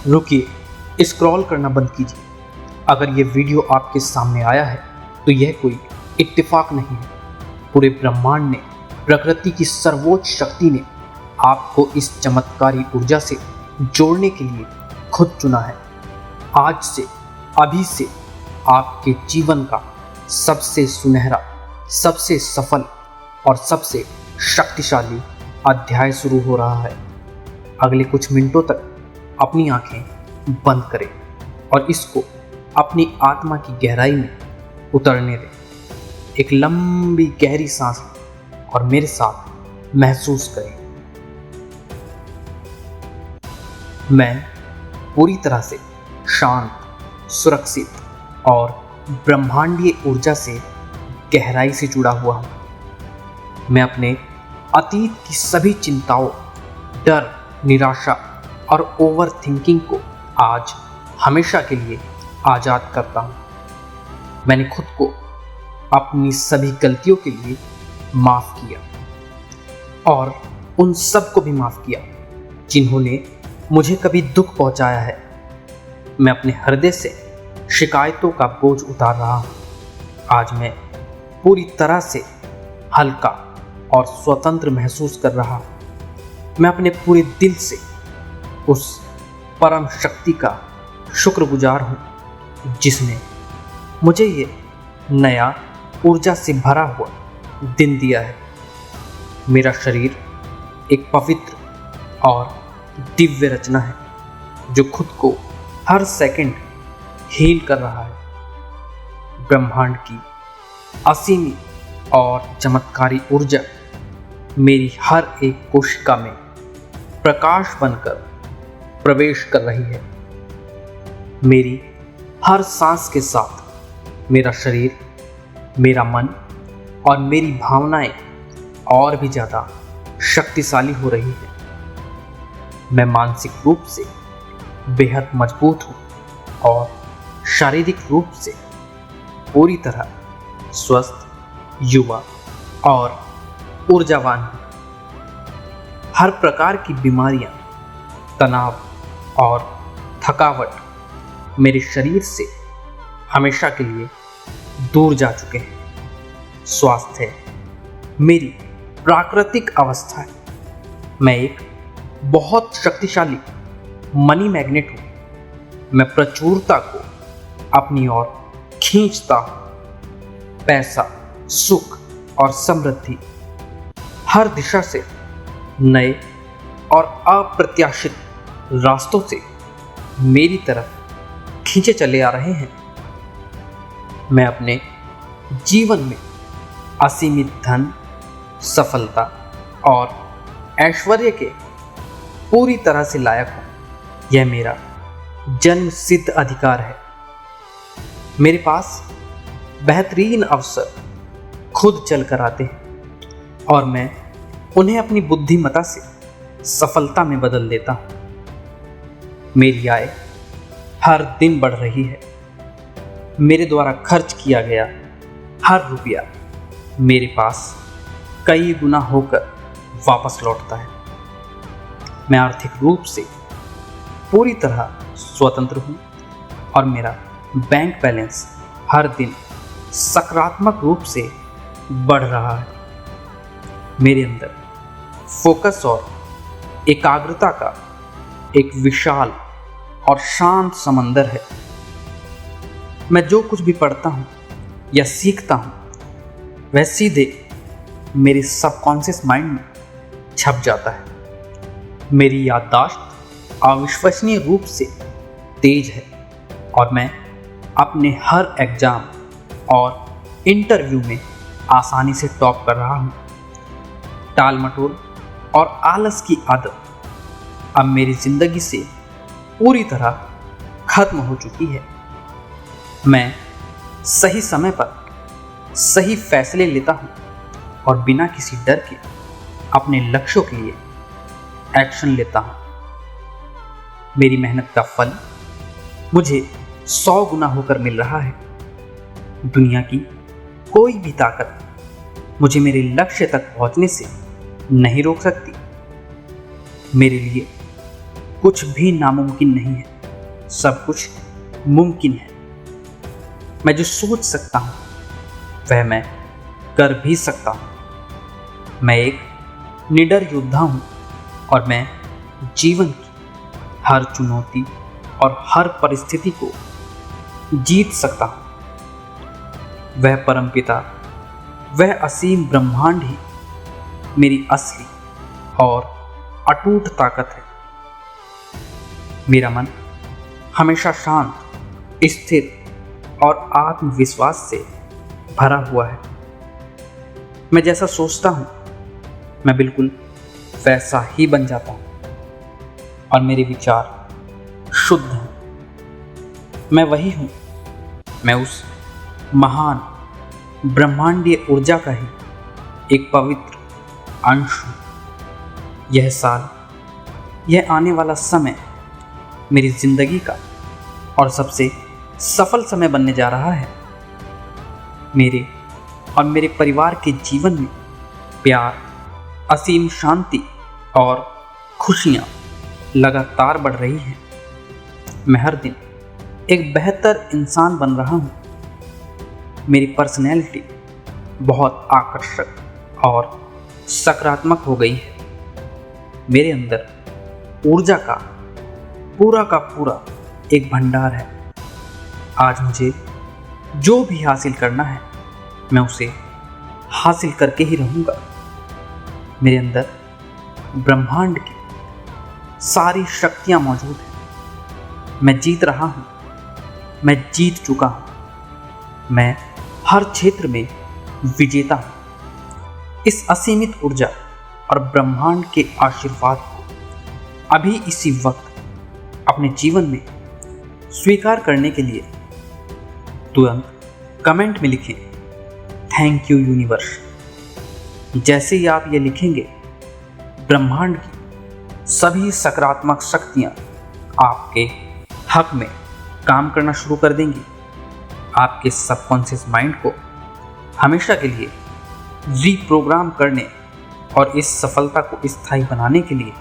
रुकिए, स्क्रॉल करना बंद कीजिए। अगर ये वीडियो आपके सामने आया है तो यह कोई इत्तेफाक नहीं है। पूरे ब्रह्मांड ने, प्रकृति की सर्वोच्च शक्ति ने आपको इस चमत्कारी ऊर्जा से जोड़ने के लिए खुद चुना है। आज से, अभी से आपके जीवन का सबसे सुनहरा, सबसे सफल और सबसे शक्तिशाली अध्याय शुरू हो रहा है। अगले कुछ मिनटों तक अपनी आंखें बंद करें और इसको अपनी आत्मा की गहराई में उतरने दें। एक लंबी गहरी सांस लें और मेरे साथ महसूस करें। मैं पूरी तरह से शांत, सुरक्षित और ब्रह्मांडीय ऊर्जा से गहराई से जुड़ा हुआ हूं। मैं अपने अतीत की सभी चिंताओं, डर, निराशा और ओवर थिंकिंग को आज हमेशा के लिए आज़ाद करता हूं। मैंने खुद को अपनी सभी गलतियों के लिए माफ़ किया और उन सब को भी माफ़ किया जिन्होंने मुझे कभी दुख पहुंचाया है। मैं अपने हृदय से शिकायतों का बोझ उतार रहा हूं। आज मैं पूरी तरह से हल्का और स्वतंत्र महसूस कर रहा हूं। मैं अपने पूरे दिल से उस परम शक्ति का शुक्रगुजार हूं जिसने मुझे ये नया ऊर्जा से भरा हुआ दिन दिया है। मेरा शरीर एक पवित्र और दिव्य रचना है जो खुद को हर सेकंड हील कर रहा है। ब्रह्मांड की असीमित और चमत्कारी ऊर्जा मेरी हर एक कोशिका में प्रकाश बनकर प्रवेश कर रही है। मेरी हर सांस के साथ मेरा शरीर, मेरा मन और मेरी भावनाएं और भी ज़्यादा शक्तिशाली हो रही है। मैं मानसिक रूप से बेहद मजबूत हूँ और शारीरिक रूप से पूरी तरह स्वस्थ, युवा और ऊर्जावान हूँ। हर प्रकार की बीमारियाँ, तनाव और थकावट मेरे शरीर से हमेशा के लिए दूर जा चुके हैं। स्वास्थ्य मेरी प्राकृतिक अवस्था है। मैं एक बहुत शक्तिशाली मनी मैग्नेट हूँ। मैं प्रचुरता को अपनी ओर खींचता हूँ। पैसा, सुख और समृद्धि हर दिशा से नए और अप्रत्याशित रास्तों से मेरी तरफ खींचे चले आ रहे हैं। मैं अपने जीवन में असीमित धन, सफलता और ऐश्वर्य के पूरी तरह से लायक हूँ। यह मेरा जन्म सिद्ध अधिकार है। मेरे पास बेहतरीन अवसर खुद चल कर आते हैं और मैं उन्हें अपनी बुद्धिमत्ता से सफलता में बदल देता हूँ। मेरी आय हर दिन बढ़ रही है। मेरे द्वारा खर्च किया गया हर रुपया मेरे पास कई गुना होकर वापस लौटता है। मैं आर्थिक रूप से पूरी तरह स्वतंत्र हूँ और मेरा बैंक बैलेंस हर दिन सकारात्मक रूप से बढ़ रहा है। मेरे अंदर फोकस और एकाग्रता का एक विशाल और शांत समंदर है। मैं जो कुछ भी पढ़ता हूँ या सीखता हूँ वह सीधे मेरे सबकॉन्शियस माइंड में छप जाता है। मेरी याददाश्त अविश्वसनीय रूप से तेज है और मैं अपने हर एग्जाम और इंटरव्यू में आसानी से टॉप कर रहा हूँ। टाल मटोल और आलस की आदत अब मेरी जिंदगी से पूरी तरह खत्म हो चुकी है। मैं सही समय पर सही फैसले लेता हूँ और बिना किसी डर के अपने लक्ष्यों के लिए एक्शन लेता हूँ। मेरी मेहनत का फल मुझे 100 गुना होकर मिल रहा है। दुनिया की कोई भी ताकत मुझे मेरे लक्ष्य तक पहुंचने से नहीं रोक सकती। मेरे लिए कुछ भी नामुमकिन नहीं है। सब कुछ मुमकिन है। मैं जो सोच सकता हूँ वह मैं कर भी सकता हूँ। मैं एक निडर योद्धा हूँ और मैं जीवन की हर चुनौती और हर परिस्थिति को जीत सकता हूँ। वह परमपिता, वह असीम ब्रह्मांड ही मेरी असली और अटूट ताकत है। मेरा मन हमेशा शांत, स्थिर और आत्मविश्वास से भरा हुआ है। मैं जैसा सोचता हूँ मैं बिल्कुल वैसा ही बन जाता हूँ और मेरे विचार शुद्ध हैं। मैं वही हूँ, मैं उस महान ब्रह्मांडीय ऊर्जा का ही एक पवित्र अंश हूँ। यह साल, यह आने वाला समय मेरी जिंदगी का और सबसे सफल समय बनने जा रहा है। मेरे और मेरे परिवार के जीवन में प्यार, असीम शांति और खुशियाँ लगातार बढ़ रही हैं। मैं हर दिन एक बेहतर इंसान बन रहा हूँ। मेरी पर्सनैलिटी बहुत आकर्षक और सकारात्मक हो गई है। मेरे अंदर ऊर्जा का पूरा एक भंडार है। आज मुझे जो भी हासिल करना है मैं उसे हासिल करके ही रहूँगा। मेरे अंदर ब्रह्मांड की सारी शक्तियाँ मौजूद हैं। मैं जीत रहा हूँ, मैं जीत चुका हूँ। मैं हर क्षेत्र में विजेता हूँ। इस असीमित ऊर्जा और ब्रह्मांड के आशीर्वाद को अभी इसी वक्त अपने जीवन में स्वीकार करने के लिए तुरंत कमेंट में लिखें, थैंक यू यूनिवर्स। जैसे ही आप ये लिखेंगे, ब्रह्मांड की सभी सकारात्मक शक्तियाँ आपके हक में काम करना शुरू कर देंगी। आपके सबकॉन्शियस माइंड को हमेशा के लिए रीप्रोग्राम करने और इस सफलता को स्थायी बनाने के लिए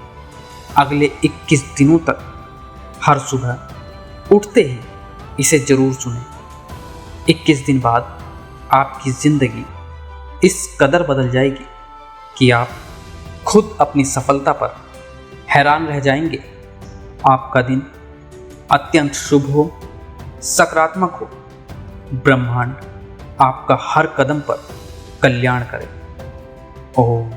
अगले 21 दिनों तक हर सुबह उठते ही इसे जरूर सुनें। 21 दिन बाद आपकी ज़िंदगी इस कदर बदल जाएगी कि आप खुद अपनी सफलता पर हैरान रह जाएंगे। आपका दिन अत्यंत शुभ हो, सकारात्मक हो। ब्रह्मांड आपका हर कदम पर कल्याण करे। ओम